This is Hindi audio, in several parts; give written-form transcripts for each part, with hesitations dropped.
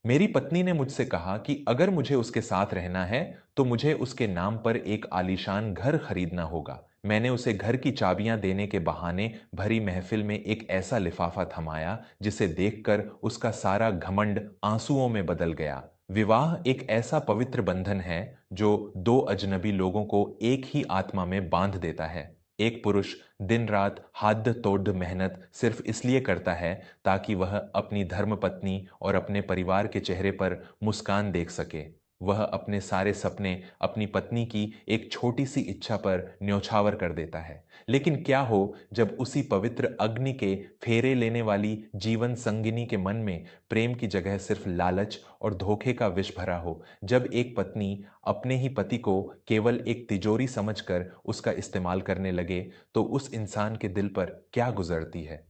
मेरी पत्नी ने मुझसे कहा कि अगर मुझे उसके साथ रहना है तो मुझे उसके नाम पर एक आलीशान घर खरीदना होगा। मैंने उसे घर की चाबियां देने के बहाने भरी महफिल में एक ऐसा लिफाफा थमाया जिसे देखकर उसका सारा घमंड आंसुओं में बदल गया। विवाह एक ऐसा पवित्र बंधन है जो दो अजनबी लोगों को एक ही आत्मा में बांध देता है। एक पुरुष दिन रात हाथ तोड़ मेहनत सिर्फ इसलिए करता है ताकि वह अपनी धर्मपत्नी और अपने परिवार के चेहरे पर मुस्कान देख सके। वह अपने सारे सपने अपनी पत्नी की एक छोटी सी इच्छा पर न्यौछावर कर देता है। लेकिन क्या हो जब उसी पवित्र अग्नि के फेरे लेने वाली जीवन संगिनी के मन में प्रेम की जगह सिर्फ लालच और धोखे का विष भरा हो। जब एक पत्नी अपने ही पति को केवल एक तिजोरी समझकर उसका इस्तेमाल करने लगे तो उस इंसान के दिल पर क्या गुजरती है।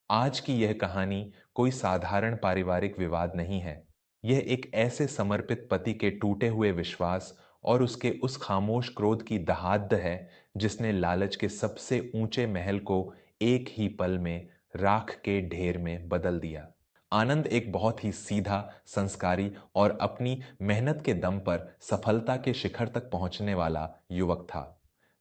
आज की यह कहानी कोई साधारण पारिवारिक विवाद नहीं है। यह एक ऐसे समर्पित पति के टूटे हुए विश्वास और उसके उस खामोश क्रोध की दहाड़ है जिसने लालच के सबसे ऊंचे महल को एक ही पल में राख के ढेर में बदल दिया। आनंद एक बहुत ही सीधा, संस्कारी और अपनी मेहनत के दम पर सफलता के शिखर तक पहुंचने वाला युवक था।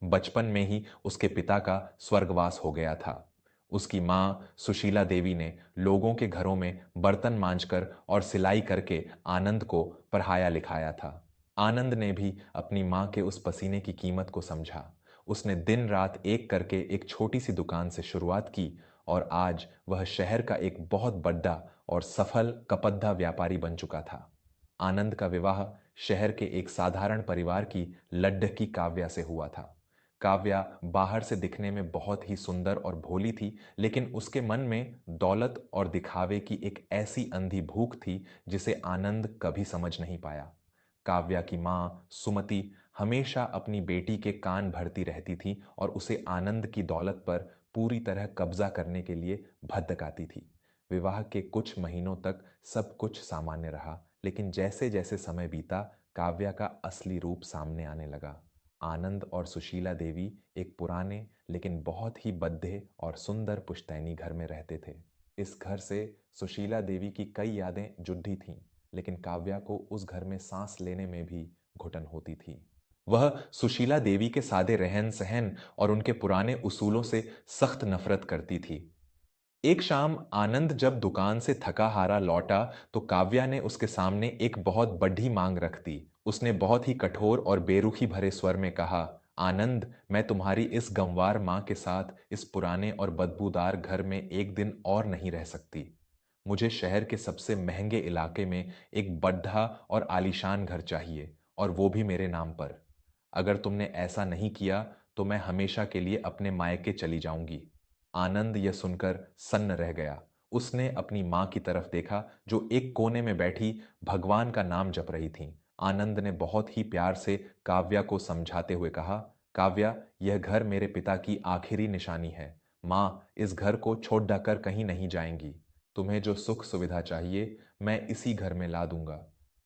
बचपन में ही उसके पिता का स्वर्गवास हो गया था। उसकी मां सुशीला देवी ने लोगों के घरों में बर्तन मांजकर और सिलाई करके आनंद को पढ़ाया लिखाया था। आनंद ने भी अपनी मां के उस पसीने की कीमत को समझा। उसने दिन रात एक करके एक छोटी सी दुकान से शुरुआत की और आज वह शहर का एक बहुत बड़ा और सफल कपड़ा व्यापारी बन चुका था। आनंद का विवाह शहर के एक साधारण परिवार की लड्ढकी काव्या से हुआ था। काव्या बाहर से दिखने में बहुत ही सुंदर और भोली थी, लेकिन उसके मन में दौलत और दिखावे की एक ऐसी अंधी भूख थी जिसे आनंद कभी समझ नहीं पाया। काव्या की मां सुमति हमेशा अपनी बेटी के कान भरती रहती थी और उसे आनंद की दौलत पर पूरी तरह कब्जा करने के लिए भड़काती थी। विवाह के कुछ महीनों तक सब कुछ सामान्य रहा, लेकिन जैसे जैसे समय बीता काव्या का असली रूप सामने आने लगा। आनंद और सुशीला देवी एक पुराने लेकिन बहुत ही बद्धे और सुंदर पुश्तैनी घर में रहते थे। इस घर से सुशीला देवी की कई यादें जुड़ी थीं, लेकिन काव्या को उस घर में सांस लेने में भी घुटन होती थी। वह सुशीला देवी के सादे रहन सहन और उनके पुराने उसूलों से सख्त नफरत करती थी। एक शाम आनंद जब दुकान से थका हारा लौटा तो काव्या ने उसके सामने एक बहुत बड़ी मांग रख दी। उसने बहुत ही कठोर और बेरुखी भरे स्वर में कहा, आनंद, मैं तुम्हारी इस गंवार मां के साथ इस पुराने और बदबूदार घर में एक दिन और नहीं रह सकती। मुझे शहर के सबसे महंगे इलाके में एक बड़ा और आलीशान घर चाहिए, और वो भी मेरे नाम पर। अगर तुमने ऐसा नहीं किया तो मैं हमेशा के लिए अपने मायके चली जाऊंगी। आनंद यह सुनकर सन्न रह गया। उसने अपनी मां की तरफ देखा जो एक कोने में बैठी भगवान का नाम जप रही थी। आनंद ने बहुत ही प्यार से काव्या को समझाते हुए कहा, काव्या, यह घर मेरे पिता की आखिरी निशानी है। मां इस घर को छोड़ कर कहीं नहीं जाएंगी। तुम्हें जो सुख सुविधा चाहिए मैं इसी घर में ला दूंगा।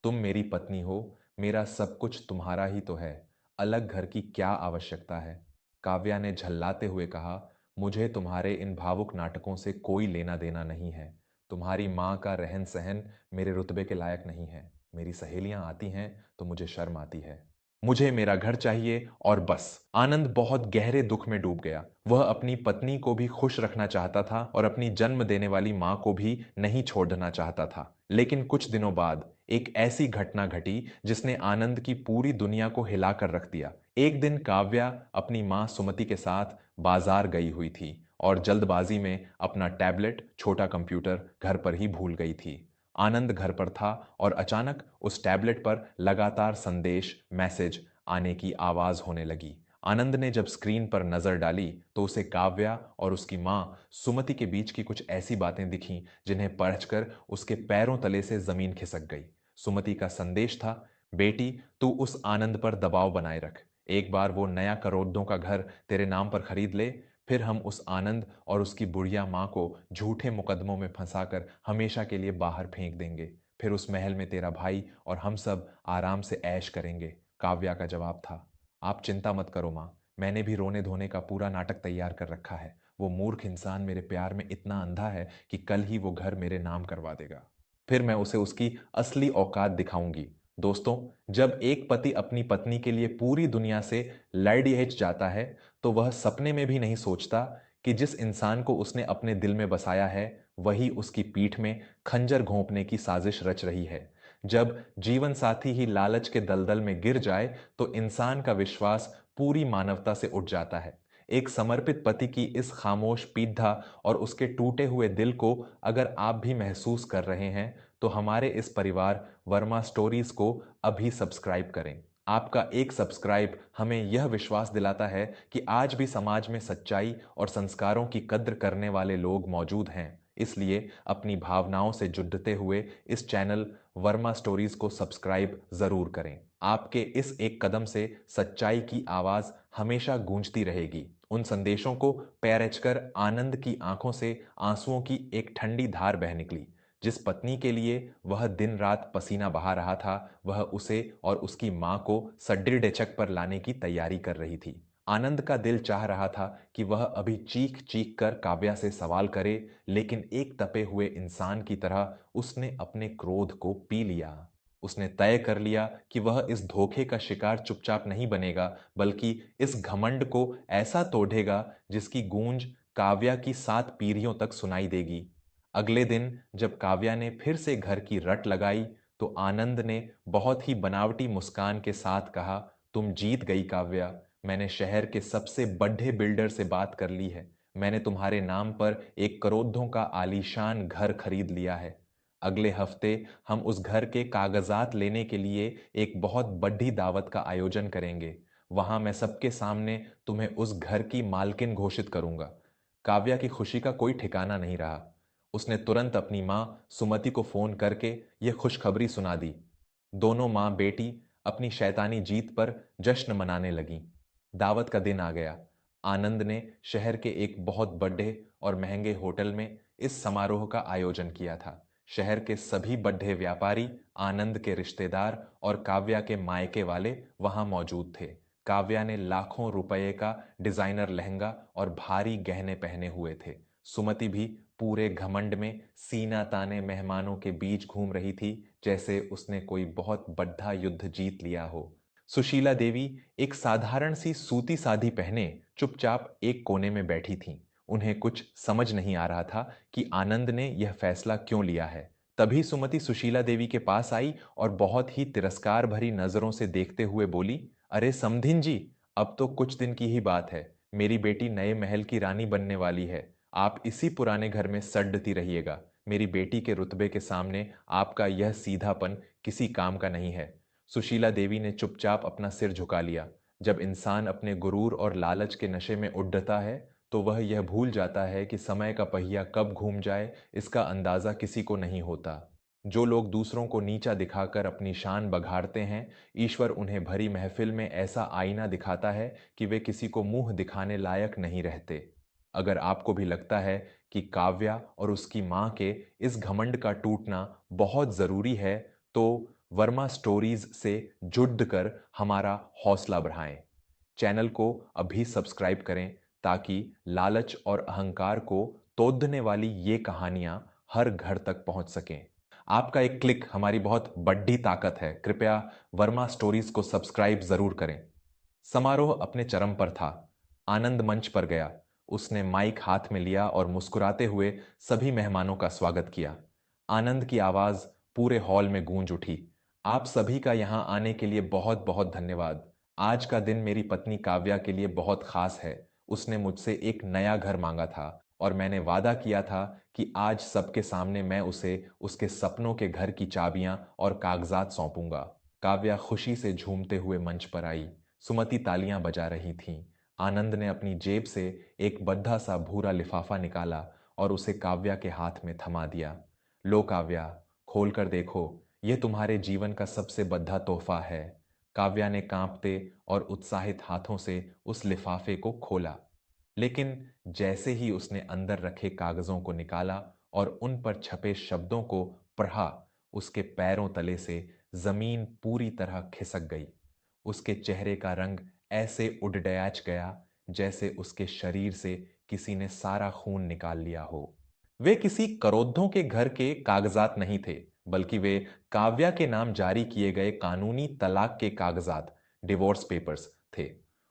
तुम मेरी पत्नी हो, मेरा सब कुछ तुम्हारा ही तो है। अलग घर की क्या आवश्यकता है। काव्या ने झल्लाते हुए कहा, मुझे तुम्हारे इन भावुक नाटकों से कोई लेना देना नहीं है। तुम्हारी माँ का रहन सहन मेरे रुतबे के लायक नहीं है। मेरी सहेलियां आती हैं तो मुझे शर्म आती है। मुझे मेरा घर चाहिए और बस। आनंद बहुत गहरे दुख में डूब गया। वह अपनी पत्नी को भी खुश रखना चाहता था और अपनी जन्म देने वाली मां को भी नहीं छोड़ना चाहता था। लेकिन कुछ दिनों बाद एक ऐसी घटना घटी जिसने आनंद की पूरी दुनिया को हिलाकर रख दिया। एक दिन काव्या अपनी मां सुमति के साथ बाजार गई हुई थी और जल्दबाजी में अपना टैबलेट, छोटा कंप्यूटर घर पर ही भूल गई थी। आनंद घर पर था और अचानक उस टैबलेट पर लगातार संदेश, मैसेज आने की आवाज होने लगी। आनंद ने जब स्क्रीन पर नजर डाली तो उसे काव्या और उसकी मां सुमति के बीच की कुछ ऐसी बातें दिखीं जिन्हें पढ़कर उसके पैरों तले से जमीन खिसक गई। सुमति का संदेश था, बेटी, तू उस आनंद पर दबाव बनाए रख। एक बार वो नया करोड़ों का घर तेरे नाम पर खरीद ले, फिर हम उस आनंद और उसकी बुढ़िया मां को झूठे मुकदमों में फंसाकर हमेशा के लिए बाहर फेंक देंगे। फिर उस महल में तेरा भाई और हम सब आराम से ऐश करेंगे। काव्या का जवाब था, आप चिंता मत करो मां, मैंने भी रोने धोने का पूरा नाटक तैयार कर रखा है। वो मूर्ख इंसान मेरे प्यार में इतना अंधा है कि कल ही वो घर मेरे नाम करवा देगा। फिर मैं उसे उसकी असली औकात दिखाऊंगी। दोस्तों, जब एक पति अपनी पत्नी के लिए पूरी दुनिया से लड़िएच जाता है, तो वह सपने में भी नहीं सोचता कि जिस इंसान को उसने अपने दिल में बसाया है, वही उसकी पीठ में खंजर घोंपने की साजिश रच रही है। जब जीवन साथी ही लालच के दलदल में गिर जाए, तो इंसान का विश्वास पूरी मानवता से उठ जाता है। एक समर्पित पति की इस खामोश पीढ़ा और उसके टूटे हुए दिल को अगर आप भी महसूस कर रहे हैं, तो हमारे इस परिवार वर्मा स्टोरीज को अभी सब्सक्राइब करें। आपका एक सब्सक्राइब हमें यह विश्वास दिलाता है कि आज भी समाज में सच्चाई और संस्कारों की कद्र करने वाले लोग मौजूद हैं। इसलिए अपनी भावनाओं से जुड़ते हुए इस चैनल वर्मा स्टोरीज को सब्सक्राइब जरूर करें। आपके इस एक कदम से सच्चाई की आवाज हमेशा गूंजती रहेगी। उन संदेशों को पैरचकर आनंद की आंखों से आंसुओं की एक ठंडी धार बह निकली। जिस पत्नी के लिए वह दिन रात पसीना बहा रहा था, वह उसे और उसकी मां को सड्डे डेचक पर लाने की तैयारी कर रही थी। आनंद का दिल चाह रहा था कि वह अभी चीख चीख कर काव्या से सवाल करे, लेकिन एक तपे हुए इंसान की तरह उसने अपने क्रोध को पी लिया। उसने तय कर लिया कि वह इस धोखे का शिकार चुपचाप नहीं बनेगा, बल्कि इस घमंड को ऐसा तोड़ेगा जिसकी गूंज काव्या की 7 पीढ़ियों तक सुनाई देगी। अगले दिन जब काव्या ने फिर से घर की रट लगाई, तो आनंद ने बहुत ही बनावटी मुस्कान के साथ कहा, तुम जीत गई काव्या। मैंने शहर के सबसे बड़े बिल्डर से बात कर ली है। मैंने तुम्हारे नाम पर एक करोड़ों का आलीशान घर खरीद लिया है। अगले हफ्ते हम उस घर के कागजात लेने के लिए एक बहुत बड़ी दावत का आयोजन करेंगे। वहां मैं सबके सामने तुम्हें उस घर की मालकिन घोषित करूंगा। काव्या की खुशी का कोई ठिकाना नहीं रहा। उसने तुरंत अपनी मां सुमति को फोन करके यह खुशखबरी सुना दी। दोनों मां बेटी अपनी शैतानी जीत पर जश्न मनाने लगीं। दावत का दिन आ गया। आनंद ने शहर के एक बहुत बड़े और महंगे होटल में इस समारोह का आयोजन किया था। शहर के सभी बड़े व्यापारी, आनंद के रिश्तेदार और काव्या के मायके वाले वहां मौजूद थे। काव्या ने लाखों रुपए का डिजाइनर लहंगा और भारी गहने पहने हुए थे। सुमति भी पूरे घमंड में सीना ताने मेहमानों के बीच घूम रही थी, जैसे उसने कोई बहुत बड़ा युद्ध जीत लिया हो। सुशीला देवी एक साधारण सी सूती साड़ी पहने चुपचाप एक कोने में बैठी थीं। उन्हें कुछ समझ नहीं आ रहा था कि आनंद ने यह फैसला क्यों लिया है। तभी सुमति सुशीला देवी के पास आई और बहुत ही तिरस्कार भरी नजरों से देखते हुए बोली, अरे समधिन जी, अब तो कुछ दिन की ही बात है। मेरी बेटी नए महल की रानी बनने वाली है। आप इसी पुराने घर में सड्डती रहिएगा। मेरी बेटी के रुतबे के सामने आपका यह सीधापन किसी काम का नहीं है। सुशीला देवी ने चुपचाप अपना सिर झुका लिया। जब इंसान अपने गुरूर और लालच के नशे में उड़ता है, तो वह यह भूल जाता है कि समय का पहिया कब घूम जाए, इसका अंदाजा किसी को नहीं होता। जो लोग दूसरों को नीचा दिखाकर अपनी शान बघाड़ते हैं, ईश्वर उन्हें भरी महफिल में ऐसा आईना दिखाता है कि वे किसी को मुंह दिखाने लायक नहीं रहते। अगर आपको भी लगता है कि काव्या और उसकी मां के इस घमंड का टूटना बहुत जरूरी है, तो वर्मा स्टोरीज से जुड़ कर हमारा हौसला बढ़ाएं। चैनल को अभी सब्सक्राइब करें, ताकि लालच और अहंकार को तोड़ने वाली ये कहानियां हर घर तक पहुंच सकें। आपका एक क्लिक हमारी बहुत बड़ी ताकत है। कृपया वर्मा स्टोरीज को सब्सक्राइब जरूर करें। समारोह अपने चरम पर था। आनंद मंच पर गया। उसने माइक हाथ में लिया और मुस्कुराते हुए सभी मेहमानों का स्वागत किया। आनंद की आवाज पूरे हॉल में गूंज उठी। आप सभी का यहां आने के लिए बहुत बहुत धन्यवाद। आज का दिन मेरी पत्नी काव्या के लिए बहुत खास है। उसने मुझसे एक नया घर मांगा था और मैंने वादा किया था कि आज सबके सामने मैं उसे उसके सपनों के घर की चाबियां और कागजात सौंपूंगा। काव्या खुशी से झूमते हुए मंच पर आई। सुमति तालियां बजा रही थीं। आनंद ने अपनी जेब से एक बद्धा सा भूरा लिफाफा निकाला और उसे काव्या के हाथ में थमा दिया। लो काव्या, खोल कर देखो, यह तुम्हारे जीवन का सबसे बद्धा तोहफा है। काव्या ने कांपते और उत्साहित हाथों से उस लिफाफे को खोला। लेकिन जैसे ही उसने अंदर रखे कागजों को निकाला और उन पर छपे शब्दों को पढ़ा, उसके पैरों तले से जमीन पूरी तरह खिसक गई। उसके चेहरे का रंग ऐसे उडडयाच गया, जैसे उसके शरीर से किसी ने सारा खून निकाल लिया हो। वे किसी करोद्धों के घर के कागजात नहीं थे, बल्कि वे काव्या के नाम जारी किए गए कानूनी तलाक के कागजात, डिवोर्स पेपर्स थे।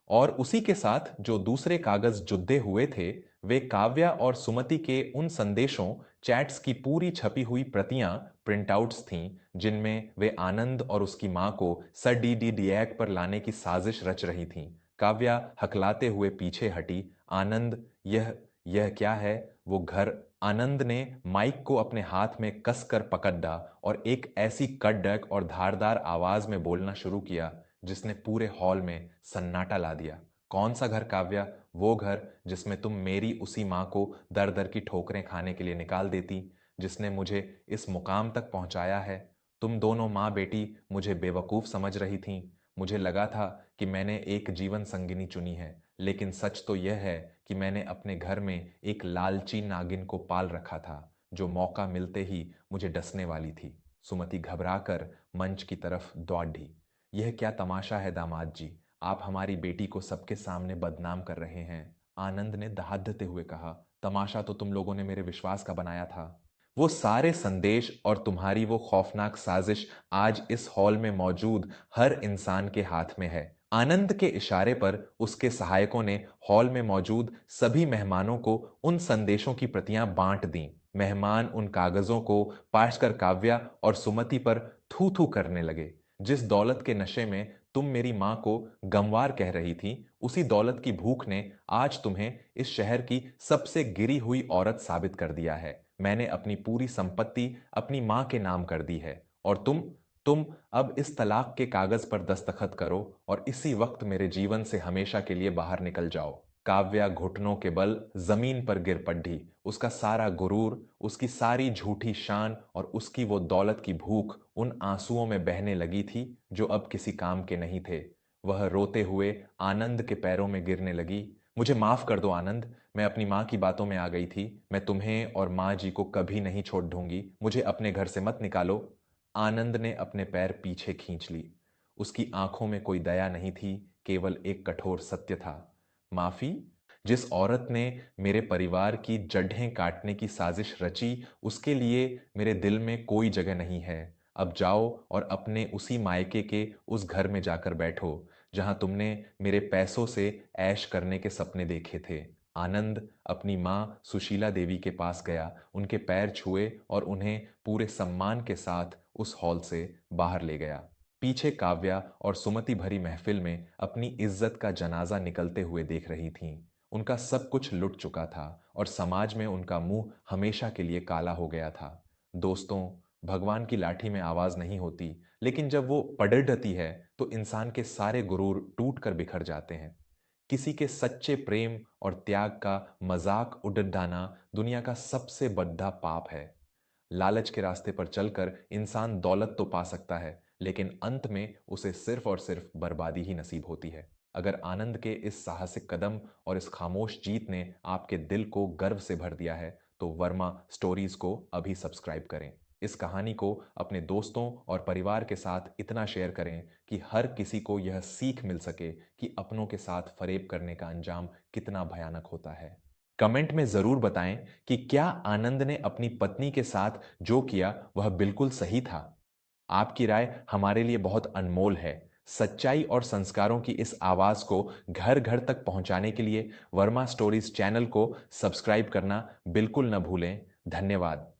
और उसी के साथ जो दूसरे कागज जुड़े हुए थे, वे काव्या और सुमति के उन संदेशों, चैट्स की पूरी छपी हुई प्रतियां, प्रिंटआउट्स थीं, जिनमें वे आनंद और उसकी मां को सर डी डिएक पर लाने की साजिश रच रही थीं। काव्या हकलाते हुए पीछे हटी। आनंद, यह क्या है? वो घर। आनंद ने माइक को अपने हाथ में कसकर पकड़ा और एक ऐसी कड़क और धारदार आवाज में बोलना शुरू किया जिसने पूरे हॉल में सन्नाटा ला दिया। कौन सा घर काव्या? वो घर जिसमें तुम मेरी उसी मां को दर दर की ठोकरें खाने के लिए निकाल देती, जिसने मुझे इस मुकाम तक पहुंचाया है। तुम दोनों माँ बेटी मुझे बेवकूफ समझ रही थीं। मुझे लगा था कि मैंने एक जीवन संगिनी चुनी है, लेकिन सच तो यह है कि मैंने अपने घर में एक लालची नागिन को पाल रखा था, जो मौका मिलते ही मुझे डसने वाली थी। सुमति घबराकर मंच की तरफ दौड़ी। यह क्या तमाशा है दामाद जी? आप हमारी बेटी को सबके सामने बदनाम कर रहे हैं। आनंद ने दहाड़ते हुए कहा। तमाशा तो तुम लोगों ने मेरे विश्वास का बनाया था। वो सारे संदेश और तुम्हारी वो खौफनाक साजिश आज इस हॉल में मौजूद हर इंसान के हाथ में है। आनंद के इशारे पर उसके सहायकों ने हॉल में मौजूद सभी मेहमानों को उन संदेशों की प्रतियां बांट दीं। मेहमान उन कागजों को पाशकर काव्या और सुमति पर थू थू करने लगे। जिस दौलत के नशे में तुम मेरी मां को गंवार कह रही थी, उसी दौलत की भूख ने आज तुम्हें इस शहर की सबसे गिरी हुई औरत साबित कर दिया है। मैंने अपनी पूरी संपत्ति अपनी मां के नाम कर दी है, और तुम अब इस तलाक के कागज पर दस्तखत करो और इसी वक्त मेरे जीवन से हमेशा के लिए बाहर निकल जाओ। काव्या घुटनों के बल जमीन पर गिर पड़ी। उसका सारा गुरूर, उसकी सारी झूठी शान और उसकी वो दौलत की भूख उन आंसुओं में बहने लगी थी जो अब किसी काम के नहीं थे। वह रोते हुए आनंद के पैरों में गिरने लगी। मुझे माफ कर दो आनंद, मैं अपनी माँ की बातों में आ गई थी। मैं तुम्हें और माँ जी को कभी नहीं छोड़ दूंगी। मुझे अपने घर से मत निकालो। आनंद ने अपने पैर पीछे खींच ली। उसकी आंखों में कोई दया नहीं थी, केवल एक कठोर सत्य था। माफी? जिस औरत ने मेरे परिवार की जड़ें काटने की साजिश रची, उसके लिए मेरे दिल में कोई जगह नहीं है। अब जाओ और अपने उसी मायके के उस घर में जाकर बैठो जहां तुमने मेरे पैसों से ऐश करने के सपने देखे थे। आनंद अपनी मां सुशीला देवी के पास गया, उनके पैर छुए और उन्हें पूरे सम्मान के साथ उस हॉल से बाहर ले गया। पीछे काव्या और सुमति भरी महफिल में अपनी इज्जत का जनाजा निकलते हुए देख रही थीं। उनका सब कुछ लुट चुका था और समाज में उनका मुंह हमेशा के लिए काला हो गया था। दोस्तों, भगवान की लाठी में आवाज नहीं होती, लेकिन जब वो पड़ती है तो इंसान के सारे गुरूर टूट कर बिखर जाते हैं। किसी के सच्चे प्रेम और त्याग का मजाक उड़ाना दुनिया का सबसे बड़ा पाप है। लालच के रास्ते पर चलकर इंसान दौलत तो पा सकता है, लेकिन अंत में उसे सिर्फ और सिर्फ बर्बादी ही नसीब होती है। अगर आनंद के इस साहसिक कदम और इस खामोश जीत ने आपके दिल को गर्व से भर दिया है, तो वर्मा स्टोरीज को अभी सब्सक्राइब करें। इस कहानी को अपने दोस्तों और परिवार के साथ इतना शेयर करें कि हर किसी को यह सीख मिल सके कि अपनों के साथ फरेब करने का अंजाम कितना भयानक होता है। कमेंट में जरूर बताएं कि क्या आनंद ने अपनी पत्नी के साथ जो किया वह बिल्कुल सही था। आपकी राय हमारे लिए बहुत अनमोल है। सच्चाई और संस्कारों की इस आवाज को घर घर तक पहुंचाने के लिए वर्मा स्टोरीज चैनल को सब्सक्राइब करना बिल्कुल न भूलें। धन्यवाद।